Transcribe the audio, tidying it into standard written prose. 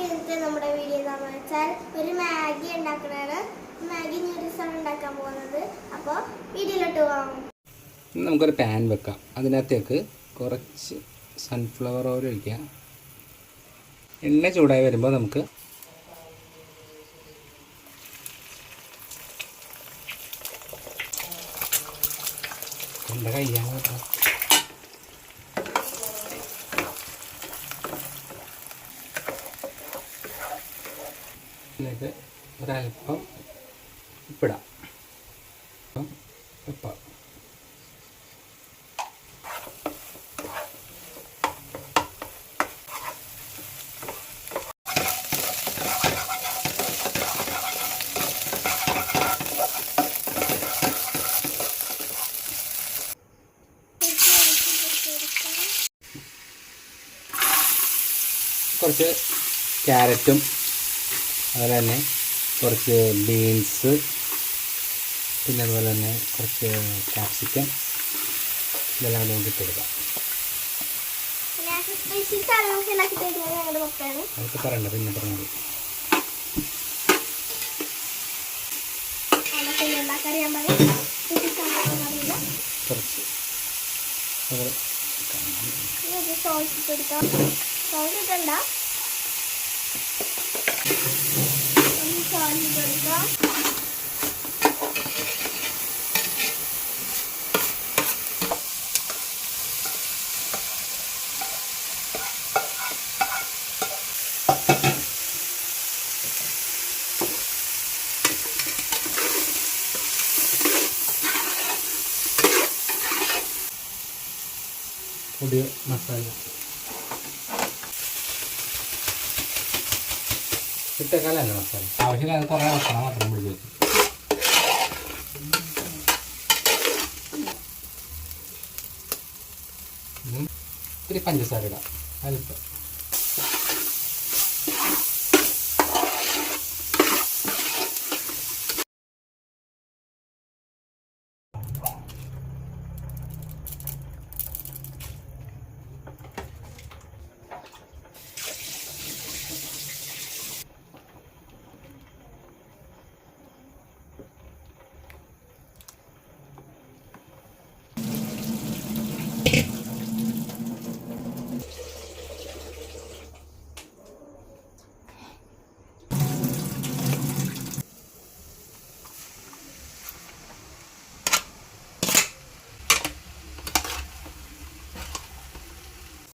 ഇന്നത്തെ നമ്മുടെ വീഡിയോ എന്താണെന്ന് വെച്ചാൽ ഒരു മാഗി ഉണ്ടാക്കണതാണ്. മാഗി നൂഡിൽസാണ് ഉണ്ടാക്കാൻ പോകുന്നത്. അപ്പോൾ വീഡിയോയിലോട്ട് പോകാം. നമുക്കൊരു പാൻ വെക്കാം. അതിനകത്തേക്ക് കുറച്ച് സൺഫ്ലവർ ഓയിൽ ഒഴിക്കാം. എണ്ണ ചൂടായി വരുമ്പോൾ നമുക്ക് എൻ്റെ കയ്യാണ് കേട്ടോ. ഇതിലേക്ക് ഒരല്പം ഉപ്പിടാം. ഉപ്പ് കുറച്ച് ക്യാരറ്റും അതുപോലെ തന്നെ കുറച്ച് ബീൻസ്, പിന്നെ അതുപോലെ തന്നെ കുറച്ച് ക്യാപ്സിക്കം, ഇതെല്ലാം നമുക്ക് ഇട്ടെടുക്കാം. അതൊക്കെ പറയണ്ട, പിന്നെ പറഞ്ഞാൽ മതി. കുറച്ച് പൊടി മസാല ഇട്ടേക്കാലല്ല മസാല ആവശ്യമില്ലാതെ കുറേ മസാല മാത്രം പിടിച്ച് വെച്ചു. ഇത്തിരി പഞ്ചസാര ഇടാം, അല്പം.